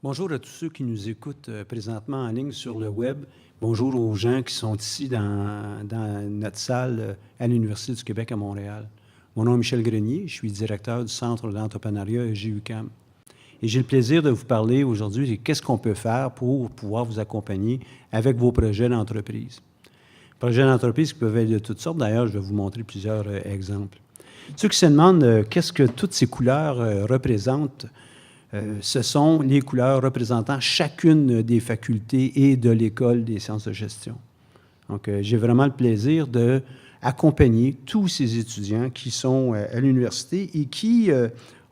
Bonjour à tous ceux qui nous écoutent présentement en ligne sur le web. Bonjour aux gens qui sont ici dans notre salle à l'Université du Québec à Montréal. Mon nom est Michel Grenier, je suis directeur du Centre d'entrepreneuriat GUQAM. Et j'ai le plaisir de vous parler aujourd'hui de qu'est-ce qu'on peut faire pour pouvoir vous accompagner avec vos projets d'entreprise. Projets d'entreprise qui peuvent être de toutes sortes. D'ailleurs, je vais vous montrer plusieurs exemples. Ceux qui se demandent qu'est-ce que toutes ces couleurs représentent, ce sont les couleurs représentant chacune des facultés et de l'École des sciences de gestion. Donc, j'ai vraiment le plaisir d'accompagner tous ces étudiants qui sont à l'université et qui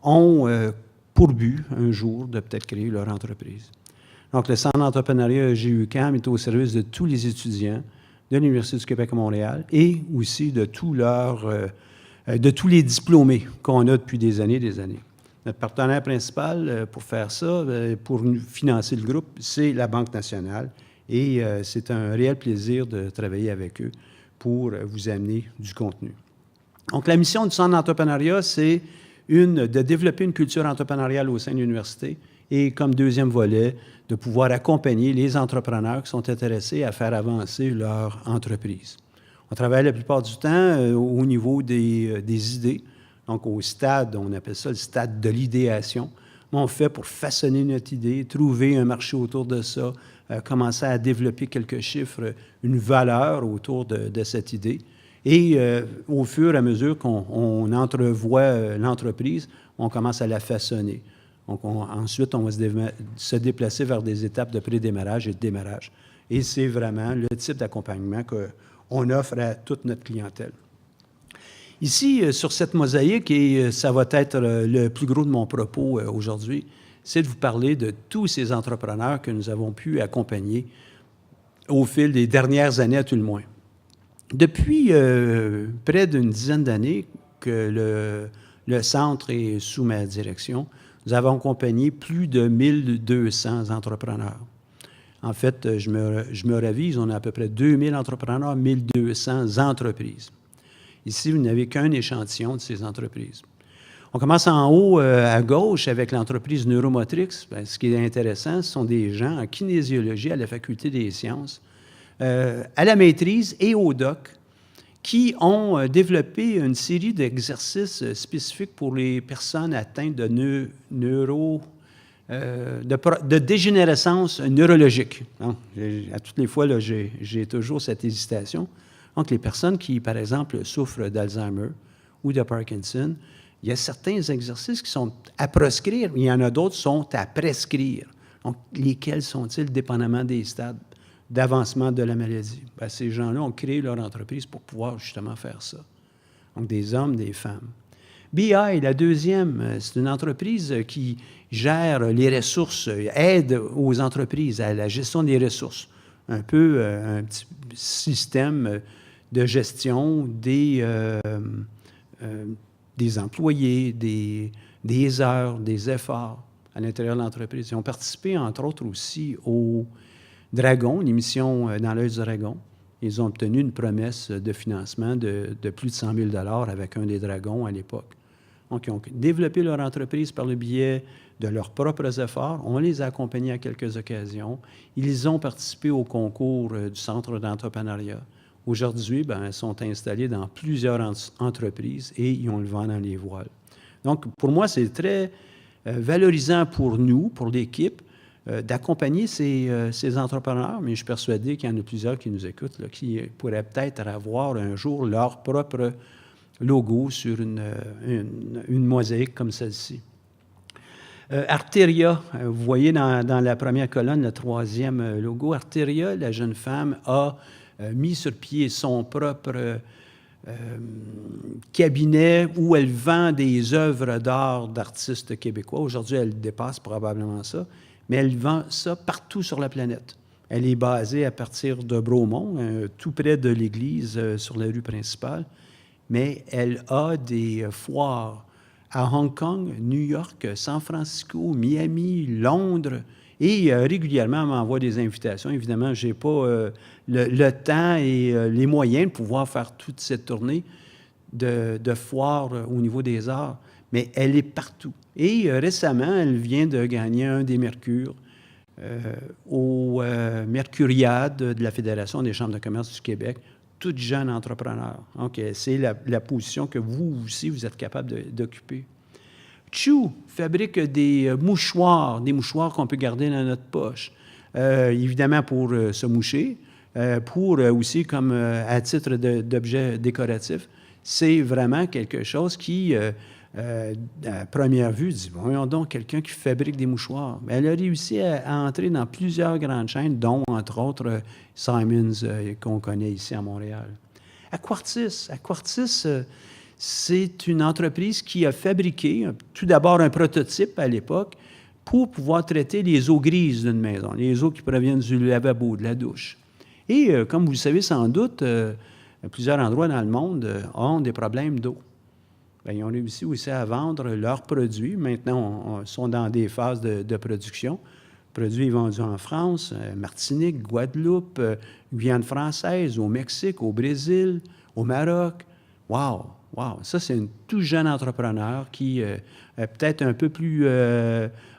ont pour but, un jour, de peut-être créer leur entreprise. Donc, le Centre d'entrepreneuriat GUQAM est au service de tous les étudiants de l'Université du Québec à Montréal et aussi de tous les diplômés qu'on a depuis des années et des années. Notre partenaire principal pour faire ça, pour financer le groupe, c'est la Banque nationale. Et c'est un réel plaisir de travailler avec eux pour vous amener du contenu. Donc, la mission du Centre d'entrepreneuriat, c'est de développer une culture entrepreneuriale au sein de l'université et, comme deuxième volet, de pouvoir accompagner les entrepreneurs qui sont intéressés à faire avancer leur entreprise. On travaille la plupart du temps au niveau des idées. Donc, au stade, on appelle ça le stade de l'idéation. On fait pour façonner notre idée, trouver un marché autour de ça, commencer à développer quelques chiffres, une valeur autour de cette idée. Et au fur et à mesure qu'on entrevoit l'entreprise, on commence à la façonner. Donc, ensuite, on va se déplacer vers des étapes de pré-démarrage et de démarrage. Et c'est vraiment le type d'accompagnement qu'on offre à toute notre clientèle. Ici, sur cette mosaïque, et ça va être le plus gros de mon propos aujourd'hui, c'est de vous parler de tous ces entrepreneurs que nous avons pu accompagner au fil des dernières années, à tout le moins. Depuis près d'une dizaine d'années que le centre est sous ma direction, nous avons accompagné plus de 1200 entrepreneurs. En fait, je me ravise, on a à peu près 2000 entrepreneurs, 1200 entreprises. Ici, vous n'avez qu'un échantillon de ces entreprises. On commence en haut à gauche avec l'entreprise Neuromotrix. Bien, ce qui est intéressant, ce sont des gens en kinésiologie à la Faculté des sciences, à la maîtrise et au doc, qui ont développé une série d'exercices spécifiques pour les personnes atteintes de de dégénérescence neurologique. Hein? À toutes les fois, là, j'ai toujours cette hésitation. Donc, les personnes qui, par exemple, souffrent d'Alzheimer ou de Parkinson, il y a certains exercices qui sont à proscrire, il y en a d'autres qui sont à prescrire. Donc, lesquels sont-ils, dépendamment des stades d'avancement de la maladie? Bien, ces gens-là ont créé leur entreprise pour pouvoir justement faire ça. Donc, des hommes, des femmes. BI, la deuxième, c'est une entreprise qui gère les ressources, aide aux entreprises à la gestion des ressources. Un peu un petit système de gestion des employés, des heures, des efforts à l'intérieur de l'entreprise. Ils ont participé, entre autres, aussi au Dragon, l'émission Dans l'œil du dragon. Ils ont obtenu une promesse de financement de plus de 100 000 $ avec un des dragons à l'époque. Donc, ils ont développé leur entreprise par le biais de leurs propres efforts. On les a accompagnés à quelques occasions. Ils ont participé au concours du Centre d'entrepreneuriat. Aujourd'hui, bien, ils sont installés dans plusieurs entreprises et ils ont le vent dans les voiles. Donc, pour moi, c'est très valorisant pour nous, pour l'équipe, d'accompagner ces entrepreneurs, mais je suis persuadé qu'il y en a plusieurs qui nous écoutent, là, qui pourraient peut-être avoir un jour leur propre logo sur une mosaïque comme celle-ci. Arteria, vous voyez dans la première colonne, le troisième logo. Arteria, la jeune femme, a mis sur pied son propre cabinet où elle vend des œuvres d'art d'artistes québécois. Aujourd'hui, elle dépasse probablement ça, mais elle vend ça partout sur la planète. Elle est basée à partir de Bromont, tout près de l'église, sur la rue principale, mais elle a des foires à Hong Kong, New York, San Francisco, Miami, Londres, et régulièrement, elle m'envoie des invitations. Évidemment, je n'ai pas le temps et les moyens de pouvoir faire toute cette tournée de foires au niveau des arts, mais elle est partout. Et récemment, elle vient de gagner un des Mercures au Mercuriade de la Fédération des chambres de commerce du Québec, tout jeune entrepreneur. Donc, c'est la position que vous aussi, vous êtes capable d'occuper. Chew fabrique des mouchoirs qu'on peut garder dans notre poche, évidemment pour se moucher, pour aussi comme à titre d'objet décoratif. C'est vraiment quelque chose qui, à première vue, dit, voyons donc, quelqu'un qui fabrique des mouchoirs. Mais elle a réussi à entrer dans plusieurs grandes chaînes, dont, entre autres, Simons, qu'on connaît ici à Montréal. Aquartis, c'est une entreprise qui a fabriqué tout d'abord un prototype à l'époque pour pouvoir traiter les eaux grises d'une maison, les eaux qui proviennent du lavabo, de la douche. Et comme vous le savez sans doute, plusieurs endroits dans le monde ont des problèmes d'eau. Bien, ils ont réussi aussi à vendre leurs produits. Maintenant, ils sont dans des phases de production. Produits vendus en France, Martinique, Guadeloupe, Guyane française, au Mexique, au Brésil, au Maroc. Wow! Wow! Ça, c'est un tout jeune entrepreneur qui est peut-être un peu plus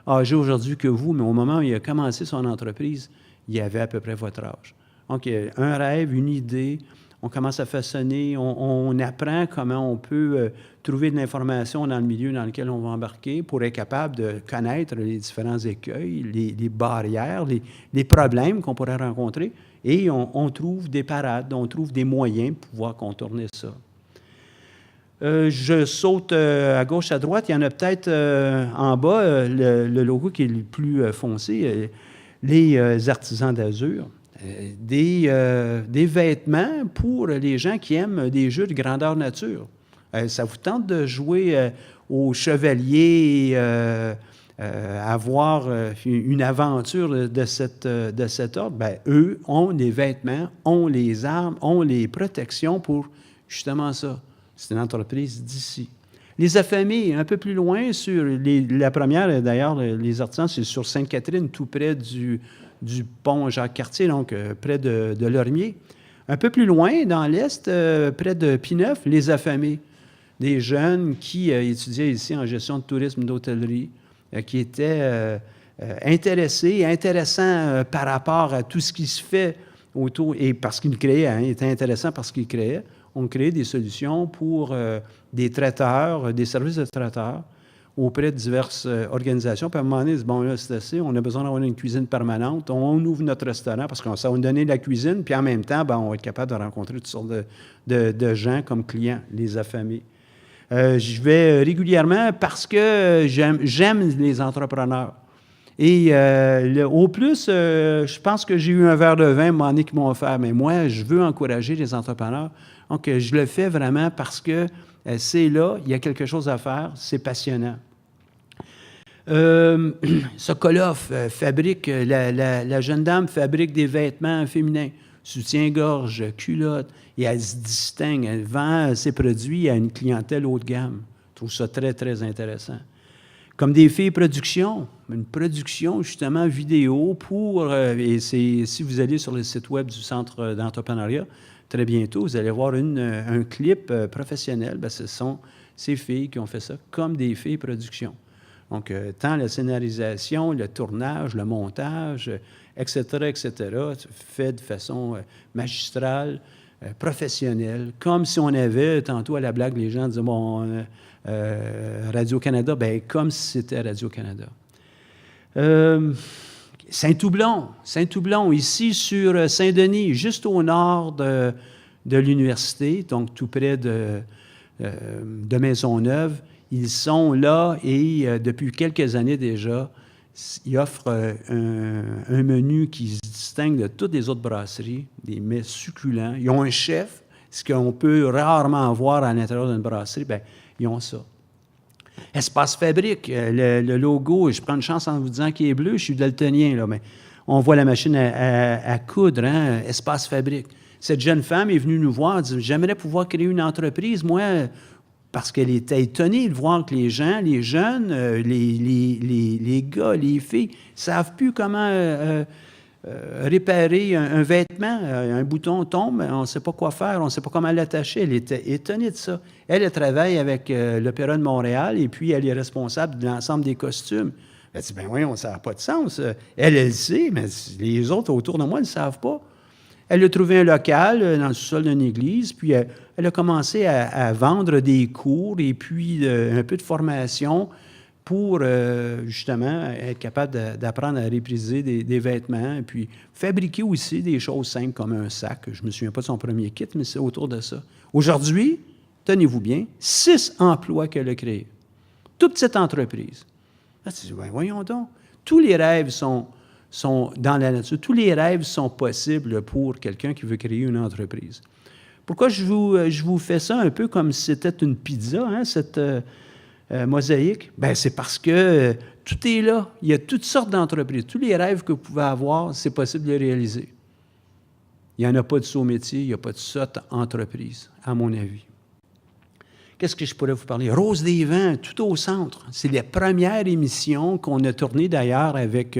âgé aujourd'hui que vous, mais au moment où il a commencé son entreprise, il avait à peu près votre âge. Donc, un rêve, une idée, on commence à façonner, on apprend comment on peut trouver de l'information dans le milieu dans lequel on va embarquer pour être capable de connaître les différents écueils, les barrières, les problèmes qu'on pourrait rencontrer, et on trouve des parades, on trouve des moyens pour pouvoir contourner ça. Je saute à gauche, à droite. Il y en a peut-être en bas, le logo qui est le plus foncé, les artisans d'Azur. Des vêtements pour les gens qui aiment des jeux de grandeur nature. Ça vous tente de jouer au chevalier, avoir une aventure de cet ordre? Bien, eux ont des vêtements, ont les armes, ont les protections pour justement ça. C'est une entreprise d'ici. Les affamés, un peu plus loin, sur la première, d'ailleurs, les artisans, c'est sur Sainte-Catherine, tout près du pont Jacques-Cartier, donc près de Lormier. Un peu plus loin, dans l'Est, près de Pineuf, les affamés. Des jeunes qui étudiaient ici en gestion de tourisme, d'hôtellerie, qui étaient intéressants par rapport à tout ce qui se fait autour, et parce qu'ils créaient, ils étaient intéressants parce qu'ils créaient. On crée des solutions pour des traiteurs, des services de traiteurs auprès de diverses organisations. Puis à un moment donné, ils disent, bon, là, c'est assez, on a besoin d'avoir une cuisine permanente. On ouvre notre restaurant parce que ça va nous donner de la cuisine, puis en même temps, bien, on va être capable de rencontrer toutes sortes de gens comme clients, les affamés. Je vais régulièrement parce que j'aime les entrepreneurs. Et au plus, je pense que j'ai eu un verre de vin à un moment donné qu'ils m'ont offert, mais moi, je veux encourager les entrepreneurs. Donc, je le fais vraiment parce que c'est là, il y a quelque chose à faire, c'est passionnant. Sokolov fabrique, la jeune dame fabrique des vêtements féminins, soutien-gorge, culottes, et elle se distingue, elle vend ses produits à une clientèle haut de gamme. Je trouve ça très, très intéressant. Comme des filles production, une production justement vidéo pour, et si vous allez sur le site web du Centre d'entrepreneuriat, très bientôt, vous allez voir un clip professionnel. Bien, ce sont ces filles qui ont fait ça comme des filles production. Donc, tant la scénarisation, le tournage, le montage, etc., fait de façon magistrale, professionnelle, comme si on avait, tantôt à la blague, les gens disaient, bon, Radio-Canada, bien, comme si c'était Radio-Canada. Saint-Toublon, ici sur Saint-Denis, juste au nord de l'université, donc tout près de Maisonneuve. Ils sont là et depuis quelques années déjà, ils offrent un menu qui se distingue de toutes les autres brasseries, des mets succulents. Ils ont un chef, ce qu'on peut rarement voir à l'intérieur d'une brasserie, bien, ils ont ça. Espace Fabrique, le logo, je prends une chance en vous disant qu'il est bleu, je suis daltonien, là, mais on voit la machine à coudre, hein, Espace Fabrique. Cette jeune femme est venue nous voir, elle dit, j'aimerais pouvoir créer une entreprise, moi, parce qu'elle était étonnée de voir que les gens, les jeunes, les gars, les filles, ne savent plus comment réparer un vêtement. Un bouton tombe, on ne sait pas quoi faire, on ne sait pas comment l'attacher. Elle était étonnée de ça. Elle travaille avec l'Opéra de Montréal et puis elle est responsable de l'ensemble des costumes. Elle dit, ben voyons, ça n'a pas de sens. Elle le sait, mais les autres autour de moi ne le savent pas. Elle a trouvé un local dans le sous-sol d'une église, puis elle a commencé à vendre des cours et puis un peu de formation pour justement être capable d'apprendre à répriser des vêtements, et puis fabriquer aussi des choses simples comme un sac. Je ne me souviens pas de son premier kit, mais c'est autour de ça. Aujourd'hui, tenez-vous bien, 6 emplois qu'elle a créés. Toute petite entreprise. Là, tu dis, ben, voyons donc, tous les rêves sont dans la nature. Tous les rêves sont possibles pour quelqu'un qui veut créer une entreprise. Pourquoi je vous fais ça un peu comme si c'était une pizza, hein, cette mosaïque? Bien, c'est parce que tout est là. Il y a toutes sortes d'entreprises. Tous les rêves que vous pouvez avoir, c'est possible de les réaliser. Il n'y en a pas de saut métier, il n'y a pas de sotte entreprise, à mon avis. Qu'est-ce que je pourrais vous parler? Rose des vents, tout au centre. C'est la première émission qu'on a tournée d'ailleurs avec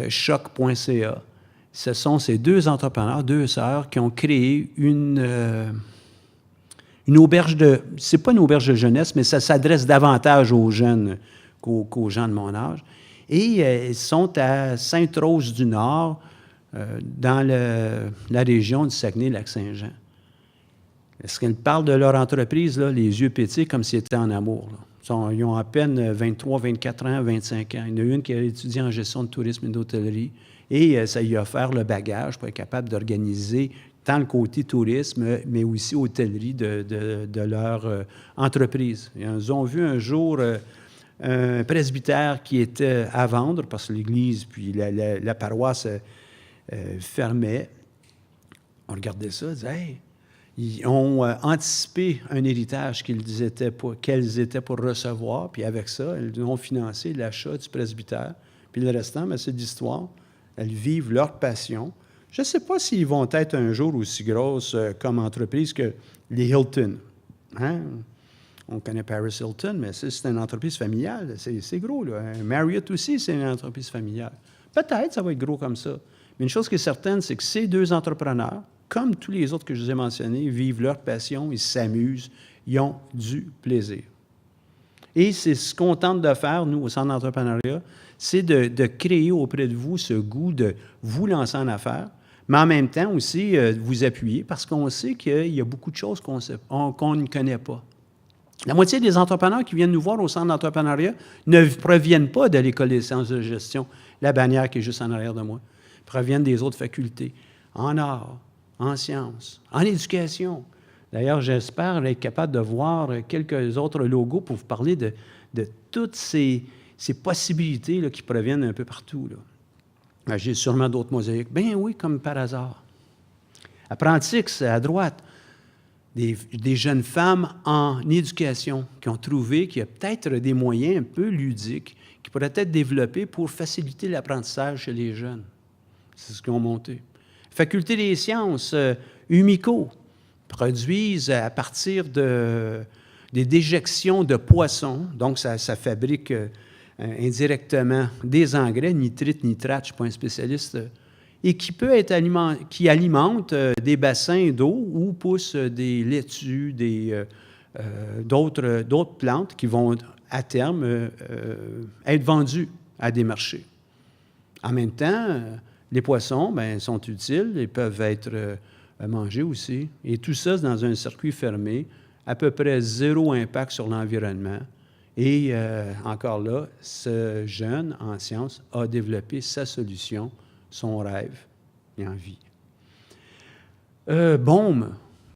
choc.ca. Ce sont ces 2 entrepreneurs, 2 sœurs, qui ont créé une auberge de... C'est pas une auberge de jeunesse, mais ça s'adresse davantage aux jeunes qu'aux gens de mon âge. Et ils sont à Sainte-Rose-du-Nord, dans la région du Saguenay-Lac-Saint-Jean. Est-ce qu'ils parlent de leur entreprise, là, les yeux pétillés, comme s'ils étaient en amour? Là. Ils ont à peine 23, 24 ans, 25 ans. Il y en a une qui a étudié en gestion de tourisme et d'hôtellerie. Et ça lui a offert le bagage pour être capable d'organiser tant le côté tourisme, mais aussi hôtellerie de leur entreprise. Ils ont vu un jour un presbytère qui était à vendre, parce que l'église puis la paroisse fermait. On regardait ça, on disait, hey, ils ont anticipé un héritage qu'elles étaient pour recevoir, puis avec ça, elles ont financé l'achat du presbytère. Puis le restant, c'est de l'histoire. Elles vivent leur passion. Je ne sais pas s'ils vont être un jour aussi grosses comme entreprise que les Hilton. Hein? On connaît Paris Hilton, mais c'est une entreprise familiale. C'est gros, là. Marriott aussi, c'est une entreprise familiale. Peut-être ça va être gros comme ça. Mais une chose qui est certaine, c'est que ces 2 entrepreneurs, comme tous les autres que je vous ai mentionnés, vivent leur passion, ils s'amusent, ils ont du plaisir. Et c'est ce qu'on tente de faire, nous, au Centre d'entrepreneuriat, c'est de créer auprès de vous ce goût de vous lancer en affaires, mais en même temps aussi de vous appuyer, parce qu'on sait qu'il y a beaucoup de choses qu'on ne connaît pas. La moitié des entrepreneurs qui viennent nous voir au Centre d'entrepreneuriat ne proviennent pas de l'École des sciences de gestion, la bannière qui est juste en arrière de moi, proviennent des autres facultés, en art, en sciences, en éducation. D'ailleurs, j'espère être capable de voir quelques autres logos pour vous parler de toutes ces possibilités là, qui proviennent un peu partout. Là. J'ai sûrement d'autres mosaïques. Bien oui, comme par hasard. À Prantix, à droite, des jeunes femmes en éducation qui ont trouvé qu'il y a peut-être des moyens un peu ludiques qui pourraient être développés pour faciliter l'apprentissage chez les jeunes. C'est ce qu'ils ont monté. Faculté des sciences, Umico, produisent à partir des déjections de poissons, donc ça fabrique indirectement des engrais, nitrite, nitrate, je ne suis pas un spécialiste, et qui alimente des bassins d'eau où poussent des laitues, d'autres plantes qui vont à terme être vendues à des marchés. En même temps, les poissons sont utiles, ils peuvent être mangés aussi. Et tout ça, c'est dans un circuit fermé, à peu près 0 impact sur l'environnement. Et encore là, ce jeune en sciences a développé sa solution, son rêve, et en vie. Baume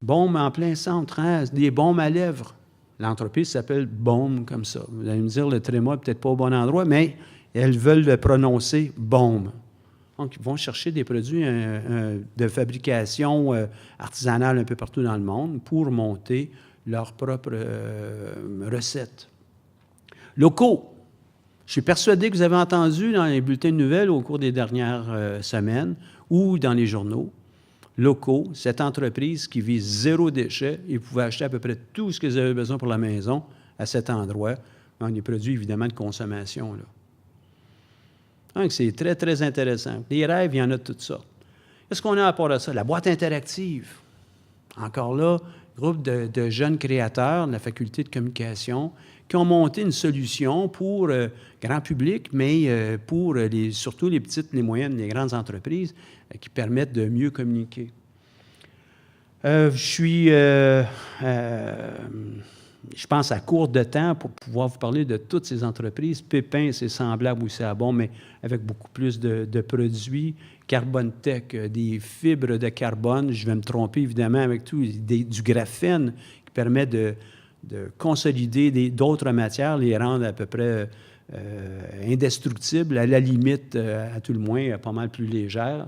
en plein centre, hein, des baumes à lèvres. L'entreprise s'appelle Baume comme ça. Vous allez me dire, le tréma n'est peut-être pas au bon endroit, mais elles veulent le prononcer Baume. Donc, ils vont chercher des produits de fabrication artisanale un peu partout dans le monde pour monter leurs propres recettes. Locaux. Je suis persuadé que vous avez entendu dans les bulletins de nouvelles au cours des dernières semaines ou dans les journaux, Locaux, cette entreprise qui vise 0 déchet, et vous pouvez acheter à peu près tout ce que vous avez besoin pour la maison à cet endroit, dans des produits évidemment de consommation, là. Donc, c'est très, très intéressant. Les rêves, il y en a de toutes sortes. Qu'est-ce qu'on a à part de ça? La boîte interactive. Encore là, groupe de jeunes créateurs de la faculté de communication qui ont monté une solution pour grand public, mais pour surtout les petites, les moyennes, les grandes entreprises qui permettent de mieux communiquer. Je pense, à court de temps pour pouvoir vous parler de toutes ces entreprises. Pépin, c'est semblable aussi à Bon, mais avec beaucoup plus de produits. Carbon Tech, des fibres de carbone. Je vais me tromper, évidemment, avec tout. Du graphène qui permet de consolider d'autres matières, les rendre à peu près indestructibles, à la limite, à tout le moins, pas mal plus légères,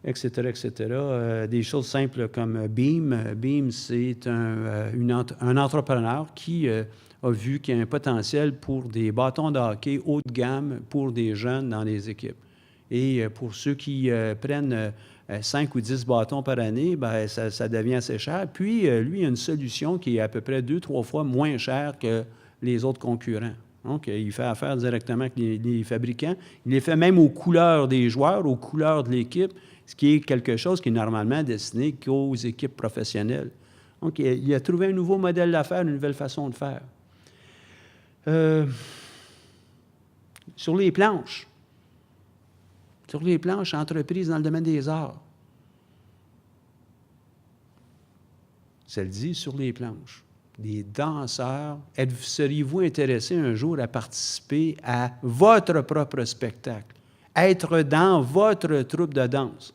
etc., etc. Des choses simples comme Beam. Beam, c'est un entrepreneur qui a vu qu'il y a un potentiel pour des bâtons de hockey haut de gamme pour des jeunes dans les équipes. Et pour ceux qui prennent 5 ou 10 bâtons par année, bien, ça devient assez cher. Puis, lui, il a une solution qui est à peu près 2-3 fois moins chère que les autres concurrents. Donc, il fait affaire directement avec les fabricants. Il les fait même aux couleurs des joueurs, aux couleurs de l'équipe, ce qui est quelque chose qui est normalement destiné qu'aux équipes professionnelles. Donc, il a trouvé un nouveau modèle d'affaires, une nouvelle façon de faire. Sur les planches, entreprises dans le domaine des arts. Ça le dit, sur les planches. Des danseurs. Seriez-vous intéressé un jour à participer à votre propre spectacle? Être dans votre troupe de danse?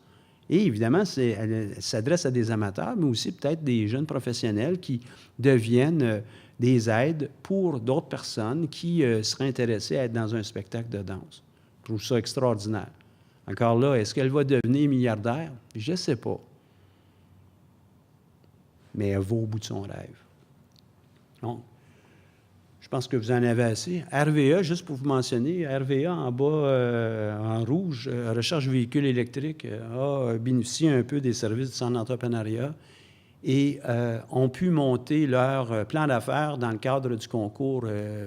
Et évidemment, elle s'adresse à des amateurs, mais aussi peut-être des jeunes professionnels qui deviennent des aides pour d'autres personnes qui seraient intéressées à être dans un spectacle de danse. Je trouve ça extraordinaire. Encore là, est-ce qu'elle va devenir milliardaire? Je ne sais pas. Mais elle va au bout de son rêve. Donc, je pense que vous en avez assez. RVA, juste pour vous mentionner, RVA en bas, en rouge, Recherche Véhicules électriques, a bénéficié un peu des services du Centre d'entrepreneuriat et ont pu monter leur plan d'affaires dans le cadre du concours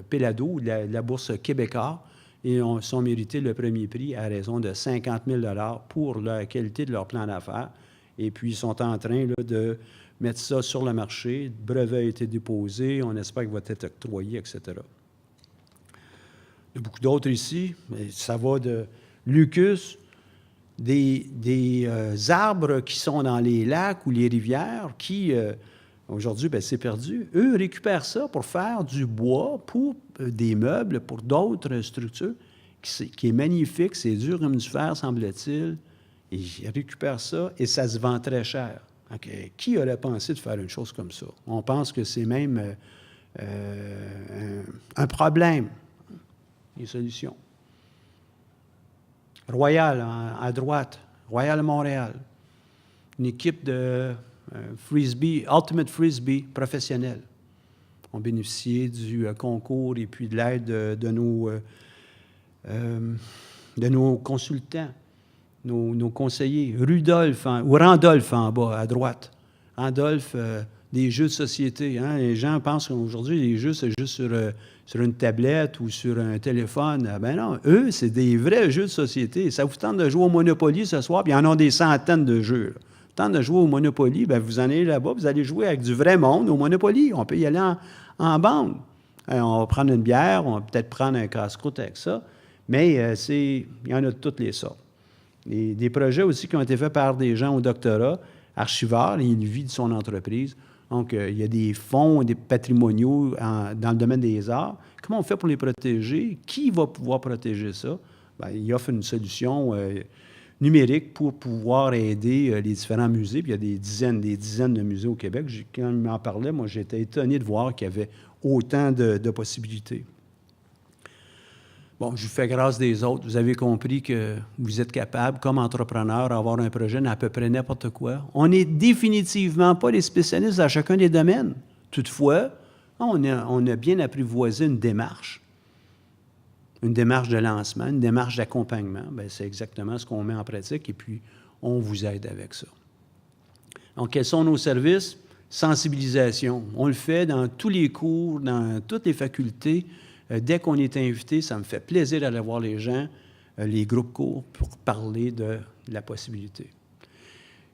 Pélado, de la bourse Québécois, et sont mérités le premier prix à raison de 50 000 $ pour la qualité de leur plan d'affaires. Et puis, ils sont en train là, de mettre ça sur le marché. Le brevet a été déposé. On espère qu'il va être octroyé, etc. Il y a beaucoup d'autres ici. Mais ça va de Lucus, des arbres qui sont dans les lacs ou les rivières qui, aujourd'hui, bien, c'est perdu. Eux récupèrent ça pour faire du bois pour des meubles, pour d'autres structures, qui est magnifique. C'est dur comme du fer, semble-t-il. Ils récupèrent ça et ça se vend très cher. Donc, qui aurait pensé de faire une chose comme ça? On pense que c'est même un problème. Les solutions. Royal, à droite. Royal Montréal. Une équipe de frisbee, Ultimate Frisbee professionnelle. On bénéficiait du concours et puis de l'aide de nos consultants, nos conseillers. Randolph en bas, à droite. Randolph, des jeux de société. Hein? Les gens pensent qu'aujourd'hui, les jeux, c'est juste sur une tablette ou sur un téléphone. Ben non, eux, c'est des vrais jeux de société. Ça vous tente de jouer au Monopoly ce soir, puis ils en ont des centaines de jeux. Là. Tente de jouer au Monopoly, bien, vous en allez là-bas, vous allez jouer avec du vrai monde au Monopoly. On peut y aller en bande. On va prendre une bière, on va peut-être prendre un casse-croûte avec ça, mais il y en a de toutes les sortes. Des projets aussi qui ont été faits par des gens au doctorat, archivard, il vit de son entreprise. Donc, il y a des fonds, des patrimoniaux dans le domaine des arts. Comment on fait pour les protéger? Qui va pouvoir protéger ça? Bien, il offre une solution numérique pour pouvoir aider les différents musées. Puis il y a des dizaines de musées au Québec. Quand il m'en parlait, moi, j'étais étonné de voir qu'il y avait autant de possibilités. Bon, je vous fais grâce des autres. Vous avez compris que vous êtes capable, comme entrepreneur, d'avoir un projet dans à peu près n'importe quoi. On n'est définitivement pas les spécialistes dans chacun des domaines. Toutefois, on a bien apprivoisé une démarche de lancement, une démarche d'accompagnement. Bien, c'est exactement ce qu'on met en pratique et puis on vous aide avec ça. Donc, quels sont nos services? Sensibilisation. On le fait dans tous les cours, dans toutes les facultés. Dès qu'on est invité, ça me fait plaisir d'aller voir les gens, les groupes cours, pour parler de la possibilité.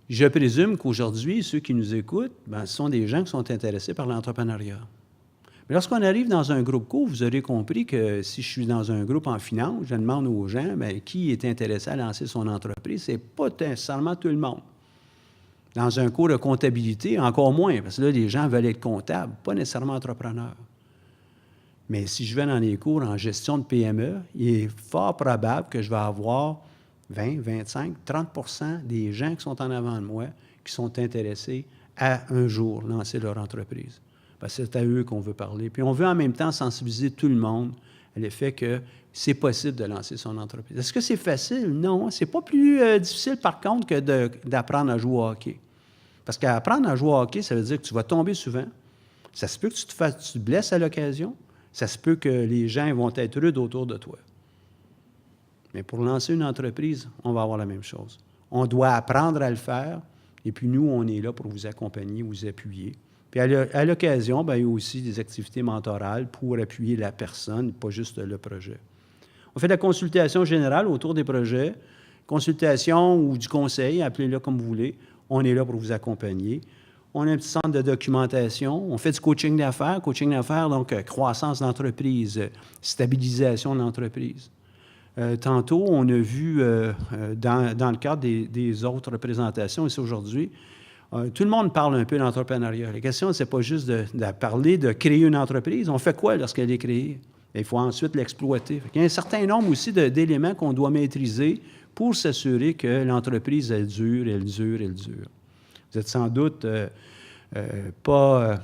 Je présume qu'aujourd'hui, ceux qui nous écoutent, bien, ce sont des gens qui sont intéressés par l'entrepreneuriat. Mais lorsqu'on arrive dans un groupe court, vous aurez compris que si je suis dans un groupe en finance, je demande aux gens qui est intéressé à lancer son entreprise. Ce n'est pas nécessairement tout le monde. Dans un cours de comptabilité, encore moins, parce que là, les gens veulent être comptables, pas nécessairement entrepreneurs. Mais si je vais dans les cours en gestion de PME, il est fort probable que je vais avoir 20, 25, 30 % des gens qui sont en avant de moi qui sont intéressés à un jour lancer leur entreprise. Parce que c'est à eux qu'on veut parler. Puis on veut en même temps sensibiliser tout le monde à l'effet que c'est possible de lancer son entreprise. Est-ce que c'est facile? Non. C'est pas plus difficile, par contre, que d'apprendre à jouer au hockey. Parce qu'apprendre à jouer au hockey, ça veut dire que tu vas tomber souvent. Ça se peut que tu te blesses à l'occasion. Ça se peut que les gens vont être rudes autour de toi. Mais pour lancer une entreprise, on va avoir la même chose. On doit apprendre à le faire, et puis nous, on est là pour vous accompagner, vous appuyer. Puis à l'occasion, bien, il y a aussi des activités mentorales pour appuyer la personne, pas juste le projet. On fait de la consultation générale autour des projets, consultation ou du conseil, appelez-le comme vous voulez. On est là pour vous accompagner. On a un petit centre de documentation. On fait du coaching d'affaires. Coaching d'affaires, donc croissance d'entreprise, stabilisation de l'entreprise. Tantôt, on a vu dans le cadre des autres présentations, ici aujourd'hui, tout le monde parle un peu d'entrepreneuriat. La question, ce n'est pas juste de parler de créer une entreprise. On fait quoi lorsqu'elle est créée? Il faut ensuite l'exploiter. Il y a un certain nombre aussi d'éléments qu'on doit maîtriser pour s'assurer que l'entreprise, elle dure. Vous êtes sans doute pas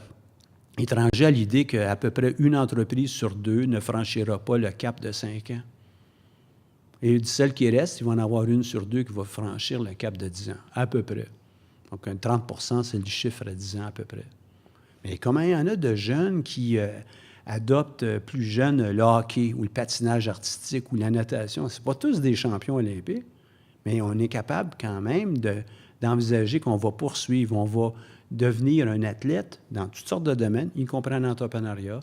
étranger à l'idée qu'à peu près une entreprise sur deux ne franchira pas le cap de 5 ans. Et de celles qui restent, il va en avoir une sur deux qui va franchir le cap de 10 ans, à peu près. Donc, 30 %, c'est le chiffre à 10 ans, à peu près. Mais comment il y en a de jeunes qui adoptent plus jeunes le hockey ou le patinage artistique ou la natation? Ce n'est pas tous des champions olympiques, mais on est capable quand même d'envisager qu'on va poursuivre, on va devenir un athlète dans toutes sortes de domaines, y compris en entrepreneuriat.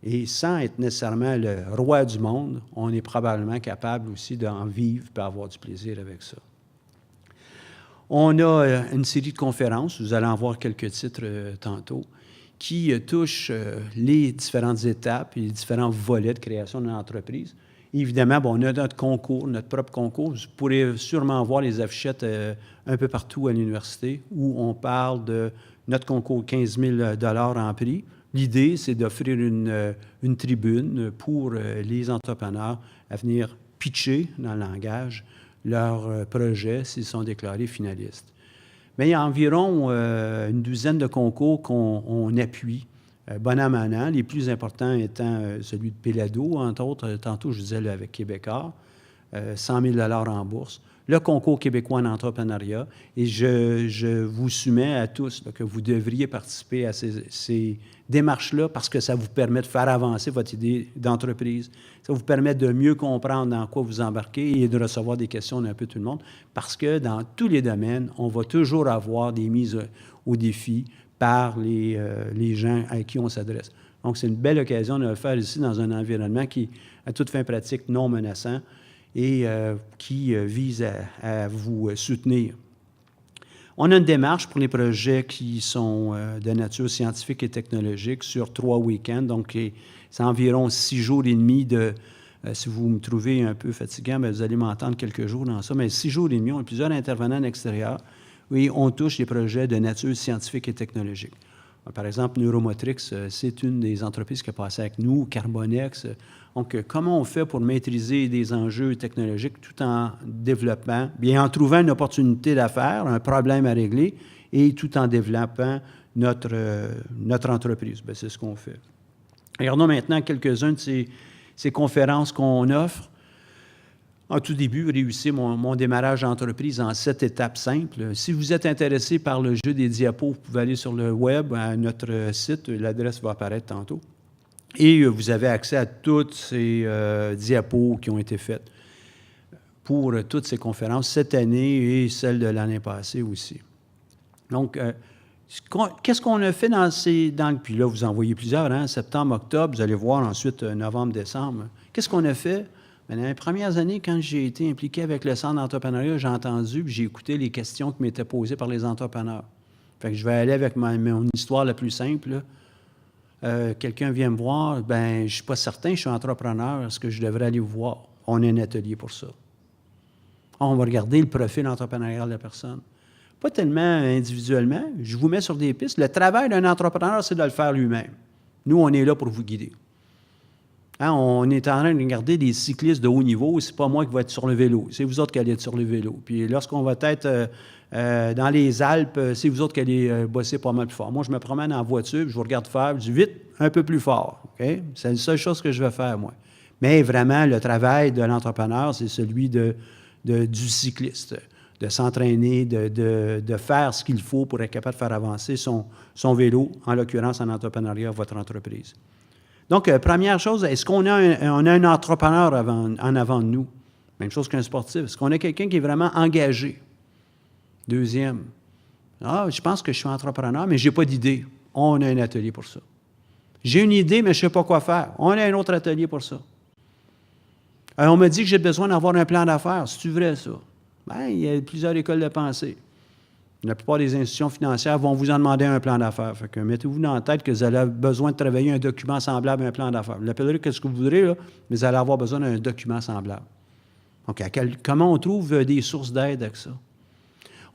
Et sans être nécessairement le roi du monde, on est probablement capable aussi d'en vivre et avoir du plaisir avec ça. On a une série de conférences, vous allez en voir quelques titres tantôt, qui touchent les différentes étapes et les différents volets de création d'une entreprise. Évidemment, on a notre concours, notre propre concours. Vous pourrez sûrement voir les affichettes un peu partout à l'université où on parle de notre concours 15 000 $ en prix. L'idée, c'est d'offrir une tribune pour les entrepreneurs à venir pitcher dans le langage leurs projets s'ils sont déclarés finalistes. Mais il y a environ une douzaine de concours qu'on appuie, bon an, mal an, les plus importants étant celui de Pélado, entre autres, tantôt je disais avec Québécois, 100 000 $ en bourse, le concours québécois en entrepreneuriat, et je vous soumets à tous que vous devriez participer à ces démarches-là parce que ça vous permet de faire avancer votre idée d'entreprise. Ça vous permet de mieux comprendre dans quoi vous embarquez et de recevoir des questions d'un peu tout le monde parce que dans tous les domaines, on va toujours avoir des mises au défi par les gens à qui on s'adresse. Donc, c'est une belle occasion de le faire ici dans un environnement qui, à toute fin pratique, non menaçant et qui vise à vous soutenir. On a une démarche pour les projets qui sont de nature scientifique et technologique sur 3 week-ends. Donc, c'est environ 6 jours et demi de... si vous me trouvez un peu fatigant, bien, vous allez m'entendre quelques jours dans ça. Mais 6 jours et demi, on a plusieurs intervenants à l'extérieur. Oui, on touche les projets de nature scientifique et technologique. Par exemple, Neuromotrix, c'est une des entreprises qui a passé avec nous, Carbonex. Donc, comment on fait pour maîtriser des enjeux technologiques tout en développant, bien en trouvant une opportunité d'affaires, un problème à régler, et tout en développant notre entreprise? Bien, c'est ce qu'on fait. Regardons maintenant quelques-uns de ces conférences qu'on offre. En tout début, réussir mon démarrage d'entreprise en 7 étapes simples. Si vous êtes intéressé par le jeu des diapos, vous pouvez aller sur le web, à notre site, l'adresse va apparaître tantôt. Et vous avez accès à toutes ces diapos qui ont été faites pour toutes ces conférences cette année et celles de l'année passée aussi. Donc, qu'est-ce qu'on a fait puis là, vous en voyez plusieurs, hein, septembre, octobre, vous allez voir ensuite novembre, décembre. Qu'est-ce qu'on a fait? Bien, dans les premières années, quand j'ai été impliqué avec le Centre d'entrepreneuriat, j'ai entendu puis j'ai écouté les questions qui m'étaient posées par les entrepreneurs. Fait que je vais aller avec mon histoire la plus simple, là. quelqu'un vient me voir, je ne suis pas certain, je suis entrepreneur, est-ce que je devrais aller vous voir? On a un atelier pour ça. On va regarder le profil entrepreneurial de la personne. Pas tellement individuellement, je vous mets sur des pistes. Le travail d'un entrepreneur, c'est de le faire lui-même. Nous, on est là pour vous guider. Hein, on est en train de regarder des cyclistes de haut niveau, c'est pas moi qui vais être sur le vélo, c'est vous autres qui allez être sur le vélo. Puis lorsqu'on va être dans les Alpes, c'est vous autres qui allez bosser pas mal plus fort. Moi, je me promène en voiture, puis je vous regarde faire, je dis vite, un peu plus fort. Okay? C'est la seule chose que je vais faire, moi. Mais vraiment, le travail de l'entrepreneur, c'est celui du cycliste, de s'entraîner, de faire ce qu'il faut pour être capable de faire avancer son vélo, en l'occurrence en entrepreneuriat, votre entreprise. Donc, première chose, est-ce qu'on a un entrepreneur en avant de nous? Même chose qu'un sportif. Est-ce qu'on a quelqu'un qui est vraiment engagé? Deuxième, je pense que je suis entrepreneur, mais je n'ai pas d'idée. On a un atelier pour ça. J'ai une idée, mais je ne sais pas quoi faire. On a un autre atelier pour ça. On me dit que j'ai besoin d'avoir un plan d'affaires. C'est-tu vrai, ça? Il y a plusieurs écoles de pensée. La plupart des institutions financières vont vous en demander un plan d'affaires. Fait que mettez-vous dans la tête que vous allez avoir besoin de travailler un document semblable à un plan d'affaires. Vous l'appellerez ce que vous voudrez, là, mais vous allez avoir besoin d'un document semblable. Donc, comment on trouve des sources d'aide avec ça?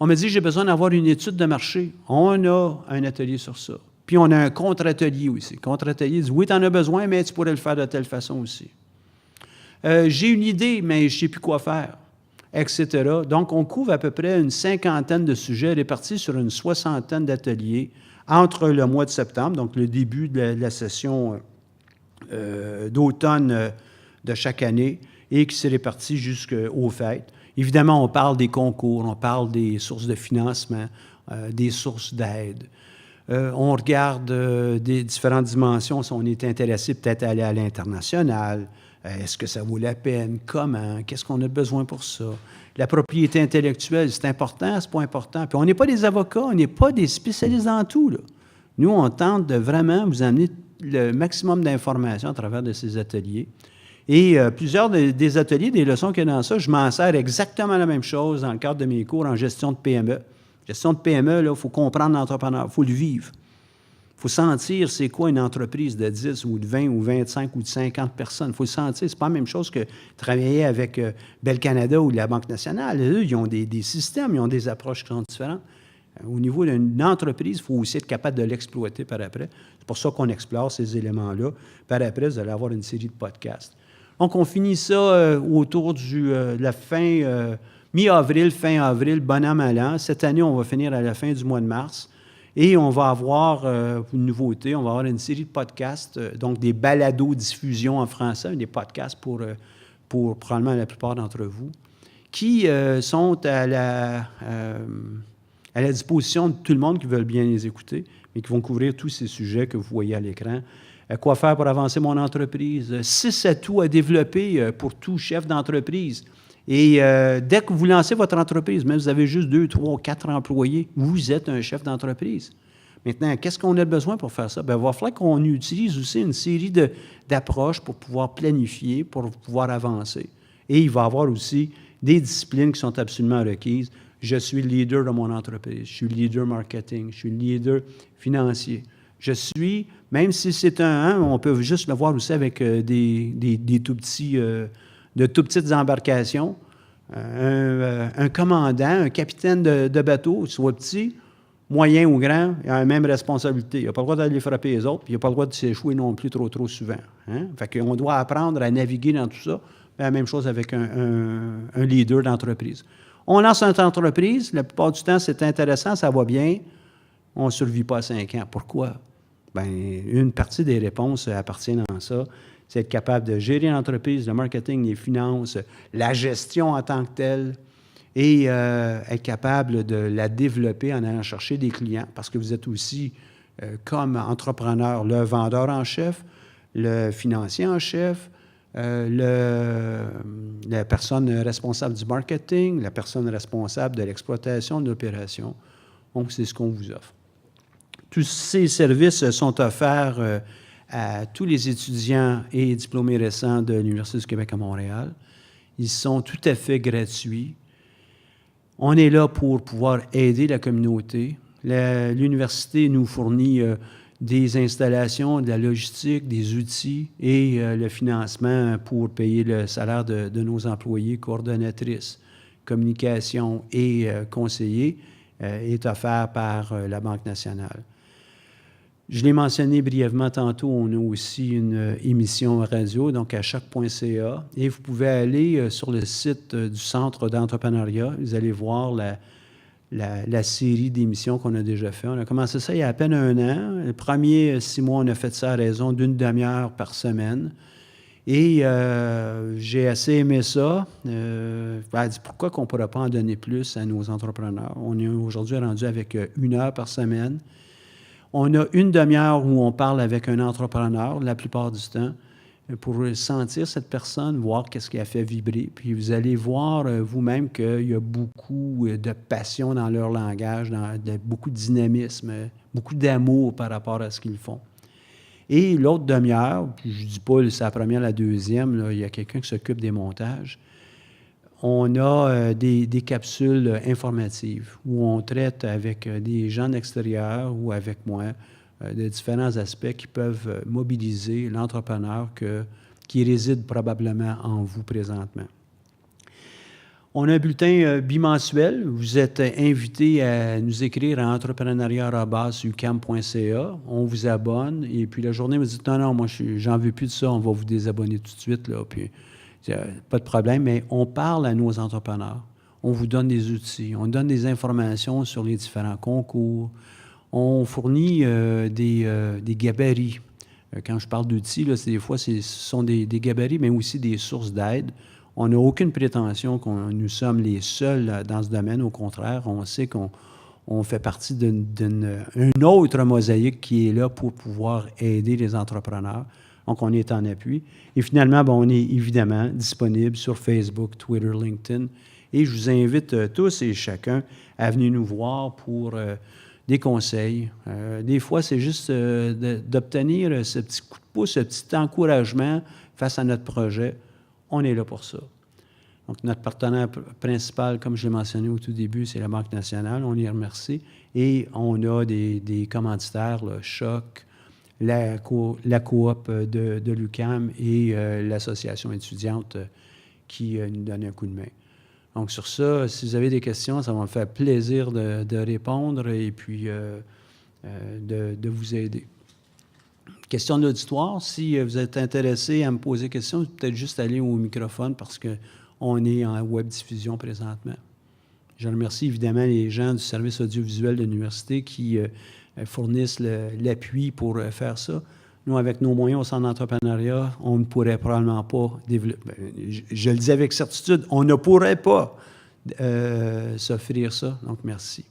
On me dit que j'ai besoin d'avoir une étude de marché. On a un atelier sur ça. Puis, on a un contre-atelier aussi. Contre-atelier dit, oui, tu en as besoin, mais tu pourrais le faire de telle façon aussi. J'ai une idée, mais je ne sais plus quoi faire, etc. Donc, on couvre à peu près une 50aine de sujets répartis sur une 60aine d'ateliers entre le mois de septembre, donc le début de la session d'automne de chaque année, et qui s'est réparti jusqu'aux fêtes. Évidemment, on parle des concours, on parle des sources de financement, des sources d'aide. On regarde des différentes dimensions, si on est intéressé peut-être à aller à l'international. Est-ce que ça vaut la peine? Comment? Qu'est-ce qu'on a besoin pour ça? La propriété intellectuelle, c'est important, c'est pas important. Puis on n'est pas des avocats, on n'est pas des spécialistes dans tout, là. Nous, on tente de vraiment vous amener le maximum d'informations à travers de ces ateliers. Et plusieurs des ateliers, des leçons qu'il y a dans ça, je m'en sers exactement la même chose dans le cadre de mes cours en gestion de PME. Gestion de PME, il faut comprendre l'entrepreneur, il faut le vivre. Il faut sentir c'est quoi une entreprise de 10 ou de 20 ou 25 ou de 50 personnes. Il faut le sentir. C'est pas la même chose que travailler avec Bell Canada ou la Banque nationale. Eux, ils ont des systèmes, ils ont des approches qui sont différentes. Au niveau d'une entreprise, il faut aussi être capable de l'exploiter par après. C'est pour ça qu'on explore ces éléments-là. Par après, vous allez avoir une série de podcasts. Donc, on finit ça autour de la fin, mi-avril, fin avril, bon an, mal an. Cette année, on va finir à la fin du mois de mars. Et on va avoir une nouveauté, on va avoir une série de podcasts, donc des balados-diffusions en français, des podcasts pour probablement la plupart d'entre vous, qui sont à la disposition de tout le monde qui veut bien les écouter, mais qui vont couvrir tous ces sujets que vous voyez à l'écran. Quoi faire pour avancer mon entreprise? 6 atouts à développer pour tout chef d'entreprise. Et dès que vous lancez votre entreprise, même si vous avez juste 2, 3, 4 employés, vous êtes un chef d'entreprise. Maintenant, qu'est-ce qu'on a besoin pour faire ça? Bien, il va falloir qu'on utilise aussi une série d'approches pour pouvoir planifier, pour pouvoir avancer. Et il va y avoir aussi des disciplines qui sont absolument requises. Je suis le leader de mon entreprise, je suis le leader marketing, je suis le leader financier. Je suis, même si c'est on peut juste le voir aussi avec des tout petits... de tout petites embarcations, un commandant, un capitaine de bateau, soit petit, moyen ou grand, il a la même responsabilité. Il n'a pas le droit d'aller frapper les autres, puis il n'a pas le droit de s'échouer non plus trop souvent. Hein? Fait qu'on doit apprendre à naviguer dans tout ça. La même chose avec un leader d'entreprise. On lance notre entreprise, la plupart du temps, c'est intéressant, ça va bien. On ne survit pas à 5 ans. Pourquoi? Bien, une partie des réponses appartient dans ça. C'est être capable de gérer l'entreprise, le marketing, les finances, la gestion en tant que telle, et être capable de la développer en allant chercher des clients, parce que vous êtes aussi, comme entrepreneur, le vendeur en chef, le financier en chef, la personne responsable du marketing, la personne responsable de l'exploitation de l'opération. Donc, c'est ce qu'on vous offre. Tous ces services sont offerts à tous les étudiants et diplômés récents de l'Université du Québec à Montréal. Ils sont tout à fait gratuits. On est là pour pouvoir aider la communauté. L'université nous fournit des installations, de la logistique, des outils et le financement pour payer le salaire de nos employés, coordonnatrices, communication et conseillers est offert par la Banque nationale. Je l'ai mentionné brièvement tantôt, on a aussi une émission radio, donc à choc.ca, et vous pouvez aller sur le site du Centre d'entrepreneuriat, vous allez voir la série d'émissions qu'on a déjà fait. On a commencé ça il y a à peine 1 an. Les premiers 6 mois, on a fait ça à raison d'1 demi-heure par semaine. Et j'ai assez aimé ça. Pourquoi qu'on ne pourrait pas en donner plus à nos entrepreneurs? On est aujourd'hui rendu avec 1 heure par semaine. On a 1 demi-heure où on parle avec un entrepreneur, la plupart du temps, pour sentir cette personne, voir qu'est-ce qui a fait vibrer. Puis vous allez voir vous-même qu'il y a beaucoup de passion dans leur langage, beaucoup de dynamisme, beaucoup d'amour par rapport à ce qu'ils font. Et l'autre demi-heure, je ne dis pas c'est la première, la deuxième, là, il y a quelqu'un qui s'occupe des montages. On a des capsules informatives où on traite avec des gens de l'extérieur ou avec moi de différents aspects qui peuvent mobiliser l'entrepreneur qui réside probablement en vous présentement. On a un bulletin bimensuel. Vous êtes invité à nous écrire à entrepreneuriat@ucam.ca. On vous abonne. Et puis la journée, vous dites non, moi, j'en veux plus de ça, on va vous désabonner tout de suite. Là, puis, pas de problème, mais on parle à nos entrepreneurs. On vous donne des outils. On donne des informations sur les différents concours. On fournit des gabarits. Quand je parle d'outils, là, des fois, ce sont des gabarits, mais aussi des sources d'aide. On n'a aucune prétention que nous sommes les seuls dans ce domaine. Au contraire, on sait qu'on fait partie d'une autre mosaïque qui est là pour pouvoir aider les entrepreneurs. Donc, on est en appui. Et finalement, on est évidemment disponible sur Facebook, Twitter, LinkedIn. Et je vous invite tous et chacun à venir nous voir pour des conseils. Des fois, c'est juste d'obtenir ce petit coup de pouce, ce petit encouragement face à notre projet. On est là pour ça. Donc, notre partenaire principal, comme je l'ai mentionné au tout début, c'est la Banque nationale. On les remercie. Et on a des commanditaires, là, Choc, la coop de l'UQAM et l'association étudiante qui nous donne un coup de main. Donc, sur ça, si vous avez des questions, ça va me faire plaisir de répondre et puis de vous aider. Question d'auditoire, si vous êtes intéressé à me poser des questions, peut-être juste aller au microphone parce qu'on est en web diffusion présentement. Je remercie évidemment les gens du service audiovisuel de l'université qui fournissent l'appui pour faire ça. Nous, avec nos moyens au centre d'entrepreneuriat, on ne pourrait probablement pas développer. Je le dis avec certitude, on ne pourrait pas s'offrir ça. Donc, merci.